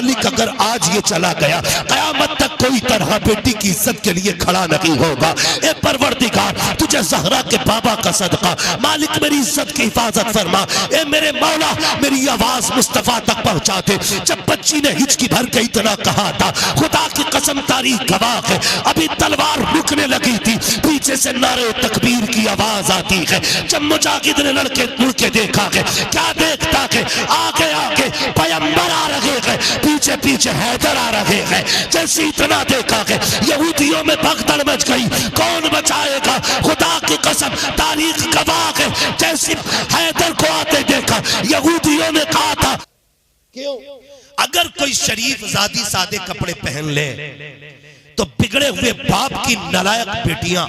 مالک اگر آج یہ چلا گیا قیامت تک کوئی طرح بیٹی کی عزت کے لیے کھڑا نہیں ہوگا۔ اے پروردگار تجھے زہرا کے بابا کا صدقہ، مالک میری عزت کی حفاظت فرما۔ اے میرے مولا میری آواز مصطفیٰ تک پہنچا دے۔ جب بچی نے ہچکی بھر کے اتنا کہا تھا، خدا کی قسم تاریخ گواہ ہے، ابھی تلوار رکنے لگی تھی، پیچھے سے نعرے تکبیر کی آواز آتی ہے۔ جب مجاہد نے لڑکے مڑ کے دیکھا ہے، کیا دیکھتا ہے؟ آگے آگے پیغمبر آ رہے ہیں، پیچھے پیچھے حیدر آ رہے ہیں۔ جیسے اتنا دیکھا ہے یہودیوں میں بھگدڑ مچ گئی، کون بچائے گا؟ خدا کی قسم تاریخ گواہ ہے، جیسے حیدر کو آتے دیکھا یہودیوں نے کہا تھا کیوں؟ اگر کوئی شریف زادی سادے کپڑے پہن لے تو بگڑے ہوئے باپ کی نالائق بیٹیاں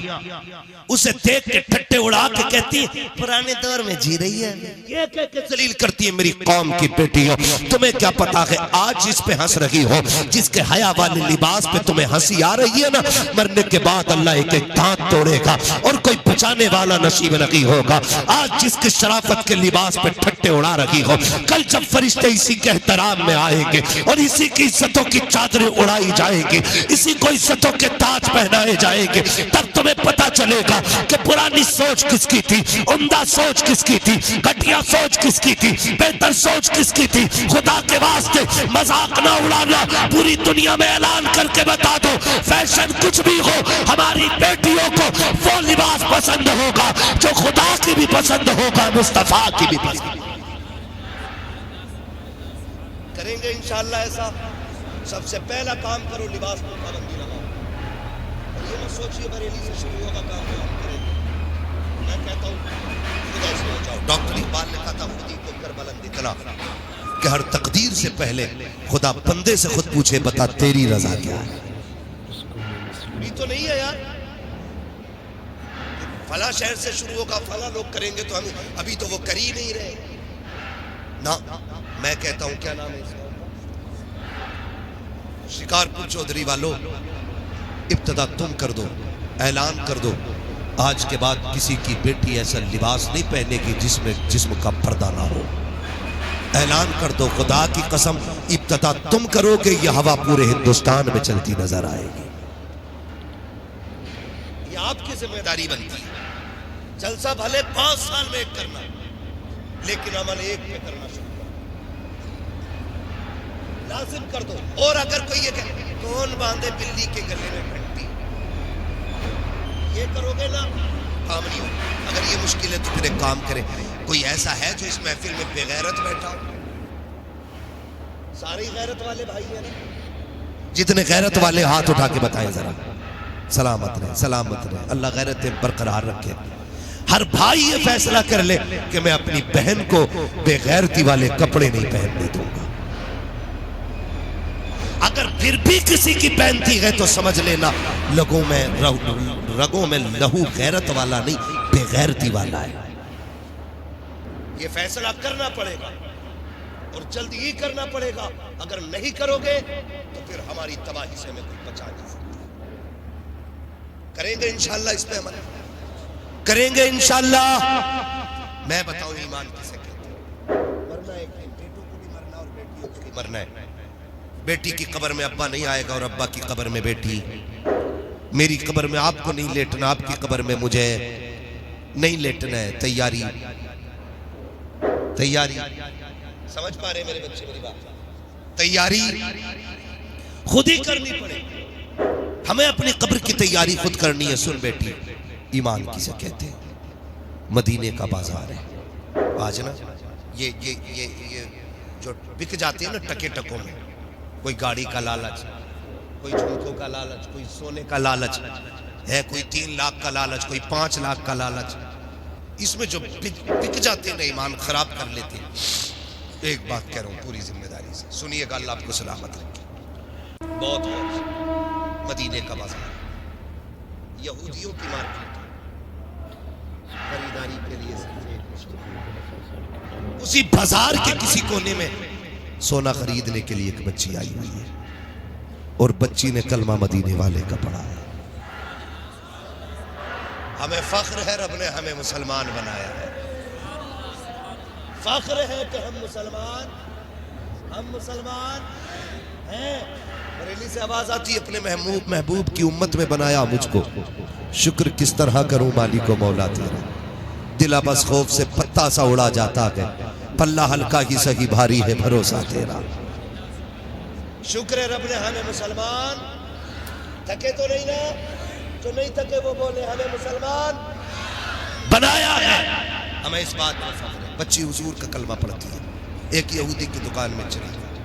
اسے دیکھ کے ٹھٹے اڑا کے کہتی ہیں پرانے دور میں جی رہی ہے، یہ کہہ کے ذلیل کرتی ہے میری قوم کی بیٹیوں۔ تمہیں کیا پتا ہے آج جس پہ ہنس رہی ہو، جس کے حیا والے لباس پہ تمہیں ہنسی آ رہی ہے نا، مرنے کے بعد اللہ ایک ایک دانت توڑے گا اور کوئی بچانے والا نصیب نہیں ہوگا۔ آج جس کے شرافت کے لباس پہ ٹھٹے اڑا رہی ہو، کل جب فرشتے اسی کے احترام میں آئیں گے اور اسی کی عزتوں کی چادریں اڑائی جائیں گی، اسی کو عزتوں کے تاج پہنائے جائیں گے، تب تمہیں پتا چلے گا کہ پرانی سوچ کس کی تھی، عمدہ سوچ کس کی تھی، گھٹیا سوچ کس کی تھی، بہتر سوچ کس کی تھی۔ خدا کے واسطے مذاق نہ اڑانا، پوری دنیا میں اعلان کر کے بتا دو فیشن کچھ بھی ہو، ہماری بیٹیوں کو وہ لباس پسند ہوگا جو خدا کی بھی پسند ہوگا، مصطفیٰ کی بھی پسند ہوگا۔ کریں گے انشاءاللہ ایسا؟ سب سے پہلا کام کرو لباس پر پابندی لگاؤ، اور یہ مت سوچیے بریلی سے شروع ہوگا کام جو ہم کریں گے۔ میں کہتا ہوں خدا سے ہو جاؤ۔ ڈاکٹر اقبال نے کہا تھا خودی کو کر بلند اتنا کہ ہر تقدیر سے پہلے خدا بندے سے خود پوچھے بتا تیری رضا کیا ہے۔ یہ تو نہیں ہے یار فلاں شہر سے شروع ہوگا فلاں لوگ کریں گے تو ہم ابھی تو وہ کر ہی نہیں رہے نا۔ میں کہتا ہوں کیا نام ہے اس کا، شکارپور چودھری والوں، ابتدا تم کر دو، اعلان کر دو آج کے بعد کسی کی بیٹی ایسا لباس نہیں پہنے گی جس میں جسم کا پردہ نہ ہو۔ اعلان کر دو، خدا کی قسم ابتدا تم کرو گے، یہ ہوا پورے ہندوستان میں چلتی نظر آئے گی۔ یہ آپ کی ذمہ داری بنتی ہے۔ جلسہ بھلے 5 سال میں ایک کرنا، لیکن عمل ایک پہ کرنا شروع لازم کر دو۔ اور اگر کوئی یہ کہ کون باندھے بلی کے گلے میں گھنٹی، یہ کرو گے نا کام نہیں ہو۔ اگر یہ مشکل ہے تو پھر ایک کام کریں، کوئی ایسا ہے جو اس محفل میں بے غیرت بیٹھا ہو؟ سارے غیرت والے بھائی ہیں نا، جتنے غیرت والے ہاتھ اٹھا کے بتائیں ذرا۔ سلامت رہے، سلامت رہے، اللہ غیرتیں برقرار رکھے۔ ہر بھائی یہ فیصلہ کر لے کہ میں اپنی بہن کو بے غیرتی والے کپڑے نہیں پہننے دوں گا۔ اگر پھر بھی کسی کی پہنتی ہے تو سمجھ لینا رگوں میں لہو غیرت والا نہیں بے غیرتی والا ہے۔ یہ فیصلہ کرنا پڑے گا اور جلدی ہی کرنا پڑے گا۔ اگر نہیں کرو گے تو پھر ہماری تباہی سے ہمیں کوئی بچا نہیں سکتا۔ کریں گے انشاءاللہ اس پہ عمل، کریں گے انشاءاللہ۔ میں بتاؤں ایمان کسے کہتے ہیں؟ مرنا ایک دن، بیٹوں کو بھی مرنا اور بیٹیوں کو بھی مرنا ہے۔ بیٹی کی قبر میں ابا نہیں آئے گا اور ابا کی قبر میں بیٹی، میری قبر میں آپ کو نہیں لیٹنا، آپ کی قبر میں مجھے نہیں لیٹنا ہے۔ تیاری تیاری سمجھ پا رہے میرے بچے میری بات؟ تیاری خود ہی کرنی پڑے، ہمیں اپنی قبر کی تیاری خود کرنی ہے۔ سن بیٹی، ایمان کسے کہتے ہیں؟ مدینے کا بازار ہے آج نا، یہ جو بک جاتے ہیں نا ٹکے ٹکوں میں، کوئی گاڑی کا لالچ، کوئی جھمکوں کا لالچ، کوئی سونے کا لالچ ہے، کوئی 3 لاکھ کا لالچ، کوئی 5 لاکھ کا لالچ، اس میں جو بک جاتے ہیں نا ایمان خراب کر لیتے ہیں۔ ایک بات کہہ رہا ہوں پوری ذمہ داری سے سنیے گا، اللہ آپ کو سلامت رکھے۔ بہت مدینے کا بازار یہودیوں کی مارکیٹ، خریداری کے لیے اسی بازار کے کسی کونے میں سونا خریدنے کے لیے ایک بچی آئی ہوئی ہے اور بچی نے کلمہ مدینے والے کا پڑھا ہے۔ ہمیں فخر ہے رب نے ہمیں مسلمان بنایا ہے، فخر ہے کہ ہم مسلمان بریلی سے آواز آتی ہے اپنے محبوب کی امت میں بنایا مجھ کو، شکر کس طرح کروں مالک و مولا تیرا، دل بس خوف سے پتا سا اڑا جاتا ہے، پلہ ہلکا ہی سہی بھاری ہے بھروسہ تیرا۔ شکر ہے رب نے ہمیں مسلمان، تھکے تو نہیں نا، جو نہیں تھکے وہ بولے ہمیں مسلمان بنایا ہے۔ ہمیں اس بات پر فخر ہے۔ بچی حضور کا کلمہ پڑھتی ہے، ایک یہودی کی دکان میں چلی گئی،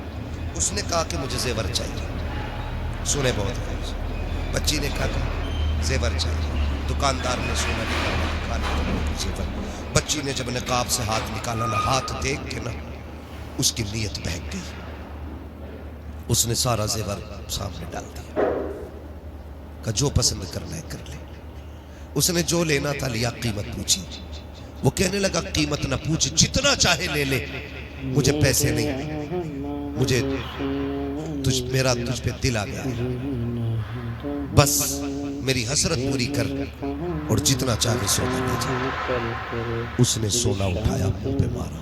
اس نے کہا کہ مجھے زیور چاہیے، سنے بہت غور سے، بچی نے کہا کہ زیور چاہیے، دکاندار نے سونا نکالا، زیور، بچی نے جب نقاب سے ہاتھ نکالا نا، ہاتھ دیکھ کے نا اس کی نیت بہک گئی، اس نے سارا زیور سامنے ڈال دیا، کہ جو پسند کرنا ہے کر لے۔ اس نے جو لینا تھا لیا، قیمت پوچھی، وہ کہنے لگا قیمت نہ پوچھ، جتنا چاہے لے لے، مجھے پیسے نہیں، مجھے میرا تجھ پہ دل آ گیا ہے، بس میری حسرت پوری کر اور جتنا چاہے سونا لے جا۔ اس نے سونا اٹھایا، منہ پہ مارا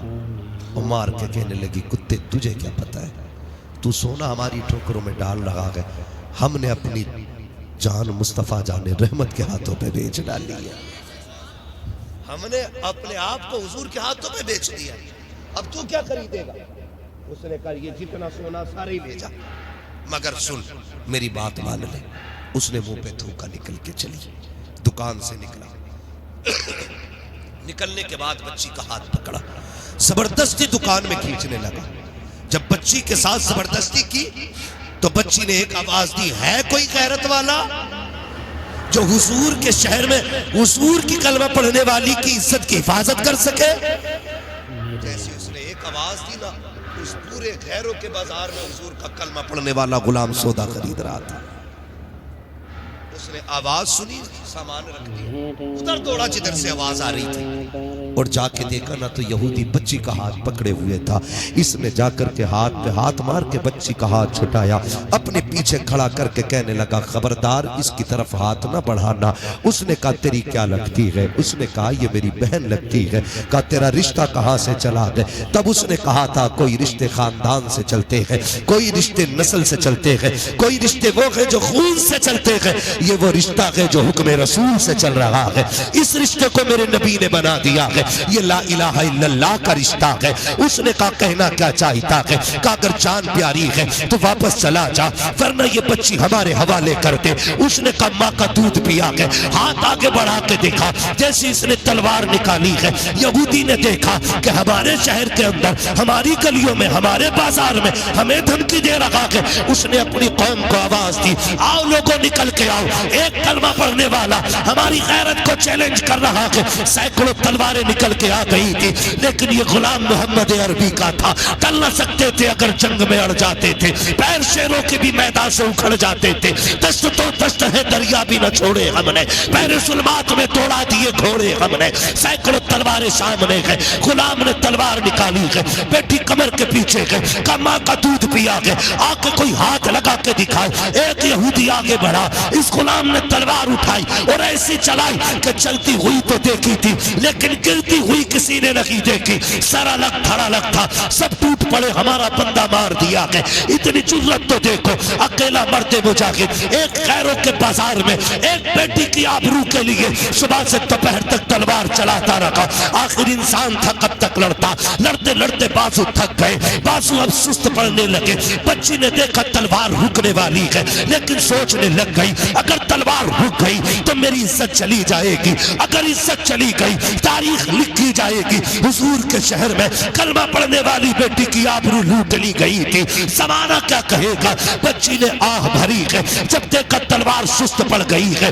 اور مار کے کہنے لگی کتے تجھے کیا پتا ہے، تو سونا ہماری ٹھوکروں میں ڈال رہا ہے، ہم نے اپنی جان مصطفیٰ جان رحمت کے ہاتھوں پہ بیچ ڈالی ہے، ہم نے اپنے آپ کو حضور کے ہاتھوں پہ بیچ دیا، اب تو کیا خریدے گا؟ اس نے کہا یہ جتنا سونا سارے ہی لے جا، مگر سن میری بات مان لے۔ اس نے منہ پہ تھوکا، نکل کے چلی، دکان سے نکلا، نکلنے کے بعد بچی کا ہاتھ پکڑا، زبردستی دکان میں کھینچنے لگا۔ جب بچی کے ساتھ زبردستی کی تو بچی نے ایک آواز دی، ہے کوئی غیرت والا جو حضور کے شہر میں حضور کی کلمہ پڑھنے والی کی عزت کی حفاظت کر سکے؟ جیسے اس نے ایک آواز دی نا، اس پورے غیروں کے بازار میں حضور کا کلمہ پڑھنے والا غلام سودا خرید رہا تھا۔ اس نے آواز سنی، سامان رکھ دیا، ادھر دوڑا جدھر سے آواز آ رہی تھی، اور جا کے دیکھا نا تو یہودی بچی کا ہاتھ پکڑے ہوئے تھا۔ اس نے جا کر کے ہاتھ پہ ہاتھ مار کے بچی کا ہاتھ چھٹایا، اپنے پیچھے کھڑا کر کے کہنے لگا خبردار اس کی طرف ہاتھ نہ بڑھانا۔ اس نے کہا تیری کیا لگتی ہے؟ اس نے کہا یہ میری بہن لگتی ہے۔ کہا تیرا رشتہ کہاں سے چلا ہے؟ تب اس نے کہا تھا کوئی رشتے خاندان سے چلتے ہیں، کوئی رشتے نسل سے چلتے ہیں، کوئی رشتے وہ ہیں جو خون سے چلتے ہیں، یہ وہ رشتہ ہے جو حکم رسول سے چل رہا ہے۔ اس رشتے کو میرے نبی نے بنا دیا ہے، یہ لا الہ الا اللہ کا رشتہ ہے۔ اس نے کہا کہنا کیا چاہتا ہے؟ کہا اگر جان پیاری ہے تو واپس چلا جا، ورنہ یہ بچی ہمارے حوالے کر دے۔ اس نے کہا ماں کا دودھ پیا ہے، ہاتھ آگے بڑھا کے دیکھا، جیسے اس نے تلوار نکالی ہے، یہودی نے دیکھا کہ ہمارے شہر کے اندر، ہماری گلیوں میں، ہمارے بازار میں ہمیں دھمکی دے رہا ہے۔ اس نے اپنی قوم کو آواز دی، آؤ لوگوں نکل کے آؤ، ایک کلمہ پڑھنے والا ہماری غیرت کو چیلنج کر رہا ہے۔ سینکڑوں تلواریں نکل کے آ گئی تھی، لیکن یہ غلام محمد عربی کا تھا، ٹل نہ سکتے تھے اگر جنگ میں اڑ جاتے تھے، پیر شیروں کے بھی میدان سے اکھڑ جاتے تھے، دشت تو دشت ہے دریا بھی نہ چھوڑے ہم نے، پیر ظلمات میں توڑا دیے گھوڑے ہم نے، سینکڑوں تلواریں سامنے گئے، غلام نے تلوار نکالی ہے، بیٹی کمر کے پیچھے گئے، کہا ماں کا دودھ پیا گئے، آ کے کوئی ہاتھ لگا کے دکھائے۔ ایک یہودی آگے بڑھا، اس غلام نے تلوار اٹھائی اور ایسی چلائی کہ چلتی ہوئی تو دیکھی تھی لیکن گرتی ہوئی کسی نے نہیں دیکھی، سر الگ دھڑ الگ تھا، سب ٹوٹ پڑے، ہمارا بندہ مار دیا گیا۔ اتنی جرت تو دیکھو، اکیلا مرد مجاہد ایک غیروں کے بازار میں ایک بیٹی کی آبرو کے لیے صبح سے دوپہر تک تلوار چلاتا رہا، آخر انسان تھا کب تک لڑتا، لڑتے لڑتے بازو تھک گئے، بازو اب سست پڑنے لگے۔ بچی نے دیکھا تلوار رکنے والی ہے، لیکن سوچنے لگ گئی اگر تلوار رک گئی تو میری عزت چلی جائے گی، اگر عزت چلی گئی تاریخ لکھی جائے گی۔ حضور کے شہر میں کلمہ پڑھنے والی بیٹی کی آبرو لوٹ لی گئی تھی، زمانہ کیا کہے گا۔ بچی نے آہ بھری ہے، جب دیکھا تلوار سست پڑ گئی ہے،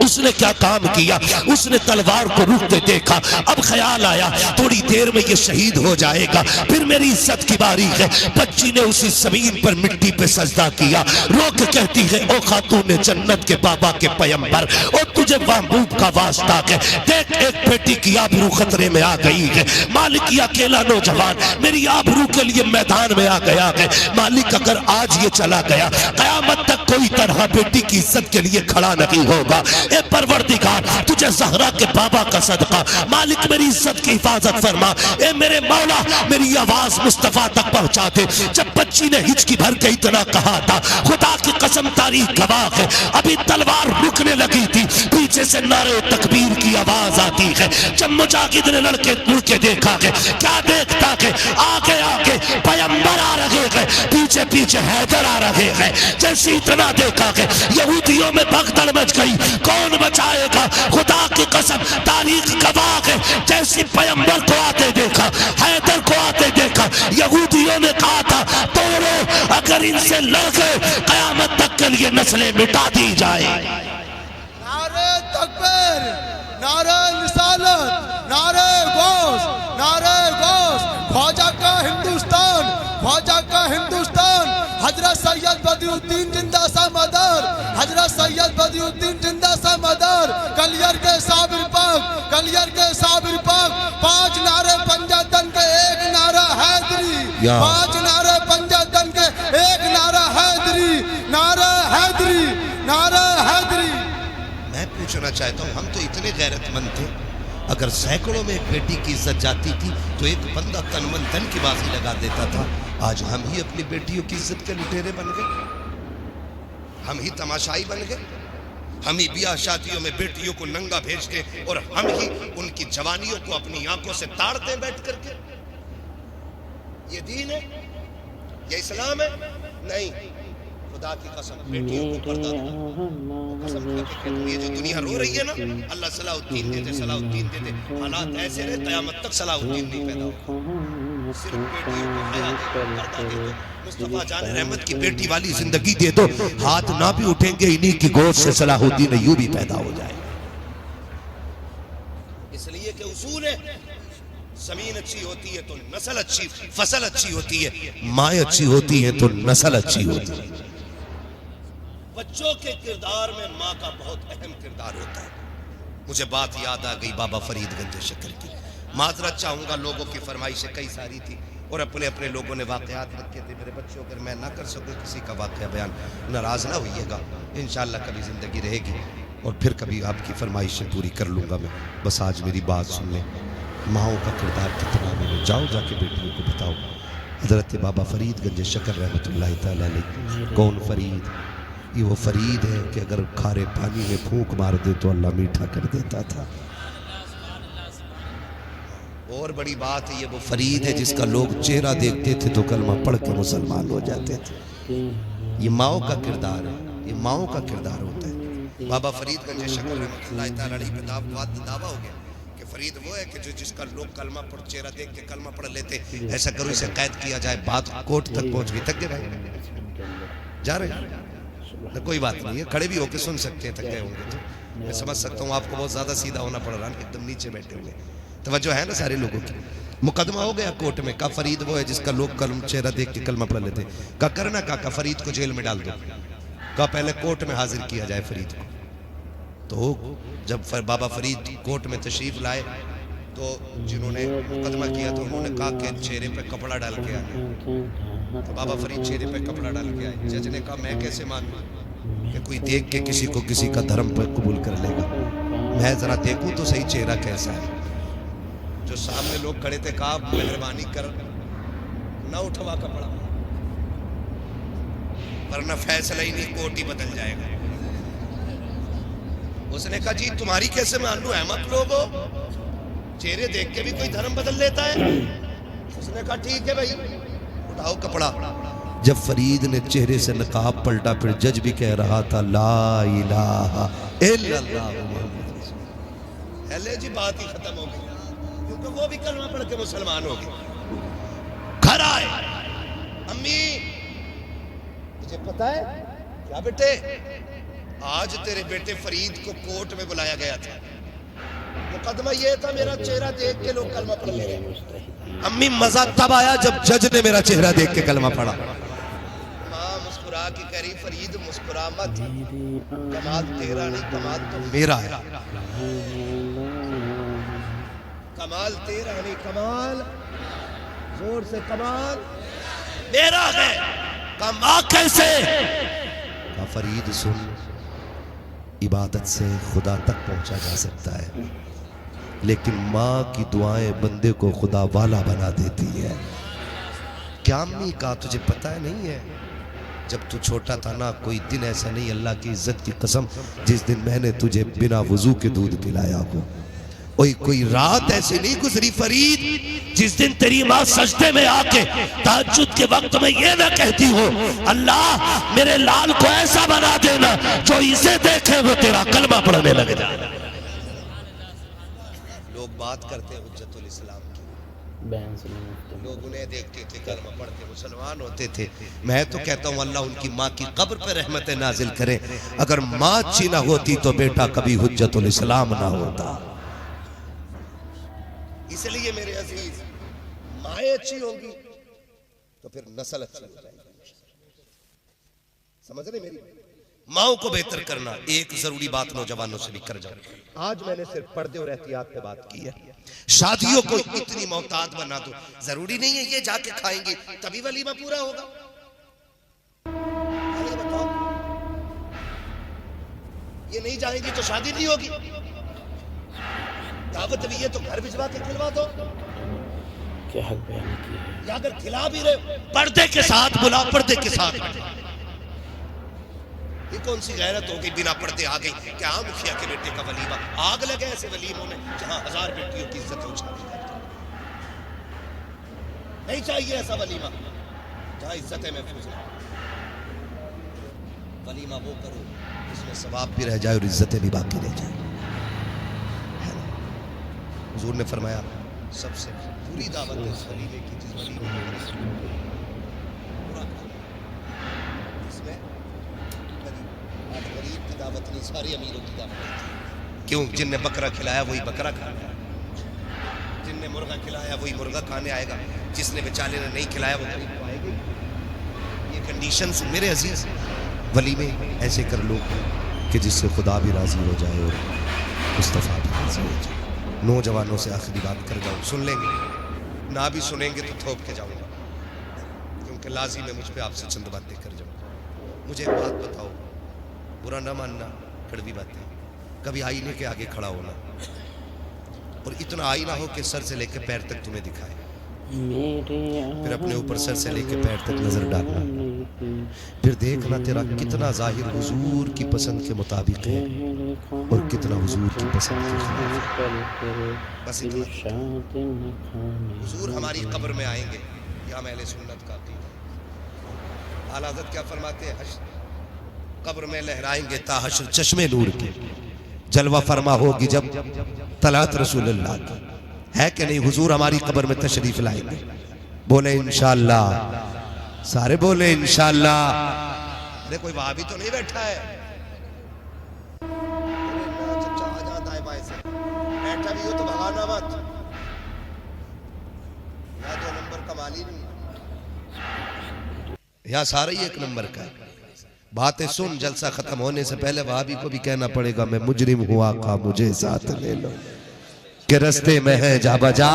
اس نے کیا کام کیا، اس نے تلوار کو روکتے دیکھا، اب خیال آیا تھوڑی دیر میں یہ شہید ہو جائے گا، پھر میری عزت کی باری ہے۔ بچی نے اسی زمین پر مٹی پہ سجدہ کیا، رو کے کہتی ہے او خاتون جنت کے بابا کے پیمبر، او تو تجھے محبوب کا واسطہ کہ دیکھ ایک بیٹی کی آبرو خطرے میں آ گئی ہے، مالک یہ اکیلا نوجوان میری آبرو کے لیے میدان میں آ گیا ہے، مالک اگر آج یہ چلا گیا قیامت تک کوئی طرح بیٹی کی عزت کے لیے کھڑا نہیں ہوگا۔ اے پروردگار تجھے زہرا کے بابا کا صدقہ، مالک میری عزت کی حفاظت فرما، اے میرے مولا میری آواز مصطفیٰ تک پہنچا دے۔ جب بچی نے ہچکی بھر کے اتنا کہا تھا، خدا کی قسم تاریخ گواہ ہے، ابھی تلوار رکنے لگی تھی، پیچھے سے نعرے تکبیر کی آواز آتی ہے۔ جب مجاہد نے لڑکے مڑ کے دیکھا کہ کیا دیکھتا کہ آگے آگے پیمبر آ رہے ہیں، پیچھے پیچھے حیدر آ رہے ہیں۔ جیسے اتنا دیکھا کہ یہودیوں میں بھگدڑ مچ گئی، کون بچائے گا؟ خدا کی قسم تاریخ گواہ ہے، جیسے پیمبر کو آتے دیکھا، حیدر کو آتے دیکھا، یہودیوں نے کہا تھا توڑو، اگر ان سے لڑ گئے قیامت تک کے لیے نسلیں مٹا دی جائے۔ نعرہ تکبیر، نعرہ رسالت، نعرہ غوث، نعرہ غوث، خواجہ کا ہندوستان، خواجہ کا ہندوستان، حضرت سید بدی الدین زندہ سا مدار، حضرت سید بدی الدین زندہ سا مدار، کلیر کے صابر پاک، کلیر کے صابر پاک، 5 نعرے پنجتن کے 1 نعرہ حیدری، 5 نعرے پنجتن کے 1 نعرہ حیدری، نعرہ حیدری، نعرہ حیدری۔ میں پوچھنا چاہتا ہوں، ہم تو اتنے غیرت مند تھے، اگر سینکڑوں میں ایک بیٹی کی عزت جاتی تھی تو ایک بندہ تن من دھن کی بازی لگا دیتا تھا۔ آج ہم ہی اپنی بیٹیوں کی عزت کے لٹیرے بن گئے، ہم ہی تماشائی بن گئے، ہم ہی بیاہ شادیوں میں بیٹیوں کو ننگا بھیجتے اور ہم ہی ان کی جوانیوں کو اپنی آنکھوں سے تاڑتے بیٹھ کر کے۔ یہ دین ہے؟ یہ اسلام ہے؟ نہیں۔ خدا کی قسم بیٹیوں کو پردہ دو، قسم کھا کے کہتا ہوں، یہ جو دنیا رو رہی ہے نا، اللہ صلاح الدین دے دے، صلاح الدین دے دے، حالات ایسے رہے قیامت تک صلاح الدین نہیں پیدا ہوگا۔ صرف بیٹیوں کو حیا دے دو، پردہ دے دو، مصطفیٰ جان رحمت کی بیٹی والی زندگی دے دو، ہاتھ نہ بھی اٹھیں گے انہی کی گود سے صلاح الدین ایوبی بھی پیدا ہو جائے۔ اس لیے کہ اصول ہے، زمین اچھی ہوتی ہے تو نسل اچھی، فصل اچھی ہوتی ہے، مائیں اچھی ہوتی ہیں تو نسل اچھی ہوتی ہے۔ بچوں کے کردار میں ماں کا بہت اہم کردار ہوتا ہے۔ مجھے بات یاد آ گئی بابا فرید گنج شکر کی، معذرت چاہوں گا، لوگوں کی فرمائشیں کئی ساری تھی اور اپنے اپنے لوگوں نے واقعات رکھے تھے میرے بچوں، اگر میں نہ کر سکوں کسی کا واقعہ بیان، ناراض نہ ہوئیے گا، انشاءاللہ کبھی زندگی رہے گی اور پھر کبھی آپ کی فرمائشیں پوری کر لوں گا میں۔ بس آج میری بات سن لیں، ماؤں کا کردار کتنا ہے، جاؤ جا کے بیٹیوں کو بتاؤ۔ حضرت بابا فرید گنج شکر رحمۃ اللہ تعالیٰ علیہ، کون فرید؟ یہ وہ فرید ہے کہ اگر کھارے پانی میں پھونک مار دے تو اللہ میٹھا کر دیتا تھا۔ اور بڑی بات ہے، یہ وہ فرید ہے جس کا لوگ چہرہ دیکھتے تھے تو کلمہ پڑھ کے مسلمان ہو جاتے تھے۔ یہ ماؤں کا کردار ہے، یہ ماؤں کا کردار ہوتا ہے۔ بابا فرید گنج شکر رحمۃ اللہ تعالیٰ علیہ پہ دعویٰ ہو گیا کہ فرید وہ ہے کہ جس کا لوگ کلمہ پڑھ چہرہ دیکھ کے کلمہ پڑھ لیتے، ایسا کرو اسے قید کیا جائے۔ بات کوٹ تک پہنچ گئی، تک رہے جا رہے ہیں، کوئی بات نہیں ہے، کھڑے بھی ہو کے سن سکتے ہیں، تھک گئے ہوں گے تو میں سمجھ سکتا ہوں آپ کو بہت زیادہ سیدھا ہونا پڑ رہا ہے، ایک دم نیچے بیٹھے ہوئے، توجہ ہے نا سارے لوگوں کی۔ مقدمہ ہو گیا کورٹ میں، کہا فرید وہ ہے جس کا لوگ چہرہ دیکھ کے کلمہ پڑھ لیتے، کہا کرنا، کہا فرید کو جیل میں ڈال دو، کہا پہلے کورٹ میں حاضر کیا جائے فرید کو۔ تو جب بابا فرید کورٹ میں تشریف لائے تو جنہوں نے مقدمہ کیا تو انہوں نے کہا کہ چہرے پہ کپڑا ڈال کے آئے، تو بابا فرید چہرے پہ کپڑا ڈال کے آئے۔ جج نے کہا میں کیسے مانوں کہ کوئی دیکھ کے کسی کو کسی کا دھرم پہ قبول کر لے گا، میں ذرا دیکھوں تو صحیح چہرہ کیسا ہے۔ جو سامنے لوگ کھڑے تھے کہا مہربانی کر نہ اٹھوا کپڑا، ورنہ فیصلہ ہی نہیں، کوٹ ہی بدل جائے گا۔ اس نے کہا جی تمہاری کیسے مان لوں، احمد لوگو، چہرے دیکھ کے بھی کوئی دھرم بدل لیتا ہے؟ اس نے کہا ٹھیک ہے بھائی اٹھاؤ کپڑا۔ جب فرید نے چہرے سے نقاب پلٹا پھر جج بھی کہہ رہا تھا لا الہ الا اللہ محمد رسول اللہ، پہلے جی بات ہی ختم ہو گئی، کیونکہ وہ بھی کلمہ پڑھ کے مسلمان ہو گئے۔ گھر آئے، امی مجھے پتا ہے کیا بیٹے، آج تیرے بیٹے فرید کو کورٹ میں بلایا گیا تھا، مقدمہ یہ تھا میرا چہرہ دیکھ کے لوگ کلمہ پڑھ لے رہے۔ امی مزہ تب آیا جب جج نے میرا چہرہ دیکھ کے کلمہ پڑھا۔ مسکرا کے کہہ رہی فرید مسکرا مت، کمال تیرا نہیں کمال تو میرا ہے، کمال تیرا نہیں کمال زور سے کمال میرا ہے۔ کما کیسے؟ فرید سن، عبادت سے خدا تک پہنچا جا سکتا ہے، لیکن ماں کی دعائیں بندے کو خدا والا بنا دیتی ہے۔ کیا امی کا تجھے پتہ نہیں ہے؟ جب تو چھوٹا تھا نا، کوئی دن ایسا نہیں اللہ کی عزت کی قسم جس دن میں نے تجھے بنا وضو کے دودھ پلایا ہو، کوئی رات ایسے نہیں گزری فرید جس دن تیری ماں سجدے میں آ کے تہجد کے وقت میں یہ نہ کہتی ہو اللہ میرے لال کو ایسا بنا دینا جو اسے دیکھے وہ تیرا کلمہ پڑھنے لگ جائے۔ لوگ بات کرتے ہیں حجت الاسلام کی، لوگ انہیں دیکھتے تھے کلمہ پڑھتے مسلمان ہوتے تھے۔ میں تو کہتا ہوں اللہ ان کی ماں کی قبر پہ رحمت نازل کرے، اگر ماں اچھی نہ ہوتی تو بیٹا کبھی حجت الاسلام نہ ہوتا۔ اس لیے میرے عزیز مائیں اچھی ہوں گی تو پھر نسل اچھی ہو جائے گی، سمجھ رہے میری؟ ماؤں کو بہتر کرنا ایک ضروری بات نوجوانوں سے بھی کر جاؤں۔ آج میں نے صرف پردے اور احتیاط پہ بات کی ہے، شادیوں کو اتنی محتاط بنا دو، ضروری نہیں ہے یہ جا کے کھائیں گے تبھی ولیمہ پورا ہوگا۔ یہ بتاؤ، یہ نہیں جائیں گی تو شادی نہیں ہوگی؟ دعوت بھی ہے تو گھر بھجوا کے کھلوا دو۔ کیا حق بیان کی ہے؟ یا اگر کھلا بھی رہے پردے کے ساتھ بلا، پردے کے ساتھ بلا۔ یہ کون سی غیرت ہوگی بنا پردے آ گئی کہ ہاں مکھیا کے بیٹے کا ولیمہ؟ آگ لگے ایسے ولیموں میں جہاں 1000 بیٹیوں کی عزت اچھالی جاتی۔ نہیں چاہیے ایسا ولیمہ جہاں عزتیں محفوظ ہیں۔ ولیمہ وہ کرو اس میں ثواب بھی رہ جائے اور عزتیں بھی باقی رہ جائیں۔ حضور نے فرمایا سب سے پوری دعوت ہے اس ولیمے کی جس ولیمے میں پورا اس میں غریب کی دعوت نہیں، ساری امیروں کی دعوت ہے۔ کیوں؟ جن نے بکرا کھلایا وہی بکرا کھانے آئے گا، جن نے مرغا کھلایا وہی مرغا کھانے آئے گا، جس نے بیچارے نے نہیں کھلایا وہ غریب کو آئے گا۔ یہ کنڈیشنز میرے عزیز ولیمے ایسے کر لو کہ جس سے خدا بھی راضی ہو جائے اور مصطفیٰ بھی راضی ہو جائے۔ نوجوانوں سے آخری بات کر جاؤں، سن لیں گے نہ بھی سنیں گے تو تھوپ کے جاؤں گا، کیونکہ لازم ہے مجھ پہ آپ سے چند باتیں کر جاؤں۔ مجھے ایک بات بتاؤ، برا نہ ماننا، کڑوی باتیں، کبھی آئینے کے آگے کھڑا ہونا اور اتنا آئینہ ہو کہ سر سے لے کے پیر تک تمہیں دکھائے، پھر اپنے اوپر سر سے لے کے پیر تک نظر ڈالنا، پھر دیکھنا تیرا کتنا ظاہر حضور کی پسند کے مطابق ہے اور کتنا حضور کی پسند کے خلاف ہے۔ بس اتنا حضور ہماری قبر میں آئیں گے، یہ ہم اہل سنت کا عقیدہ۔ اعلیٰ حضرت کیا فرماتے ہیں؟ قبر میں لہرائیں گے تا حشر چشمے نور کے، جلوہ فرما ہوگی جب طلعت رسول اللہ کی، ہے کہ نہیں؟ حضور ہماری قبر میں تشریف لائیں گے، بولے انشاءاللہ، سارے بولے انشاءاللہ۔ ارے کوئی وہاں بھی تو نہیں بیٹھا ہے، بیٹھا بھی ہو تو بھگانا مت، یہاں 2 نمبر کا مالی نہیں، یہاں سارا ہی 1 نمبر کا ہے۔ باتیں سن، جلسہ ختم ہونے سے پہلے وہابی کو بھی کہنا پڑے گا میں مجرم ہوں آقا مجھے ساتھ لے لو، کہ رستے میں ہے جا بجا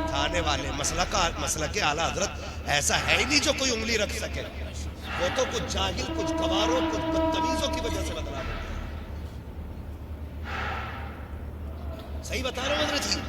تھانے والے۔ مسئلہ کے اعلیٰ حضرت ایسا ہے ہی نہیں جو کوئی انگلی رکھ سکے، وہ تو کچھ جاہل، کچھ گواروں، کچھ بدتمیزوں کی وجہ سے بدلا ہوتا ہے۔ صحیح بتا رہا ہوں حضرت جی؟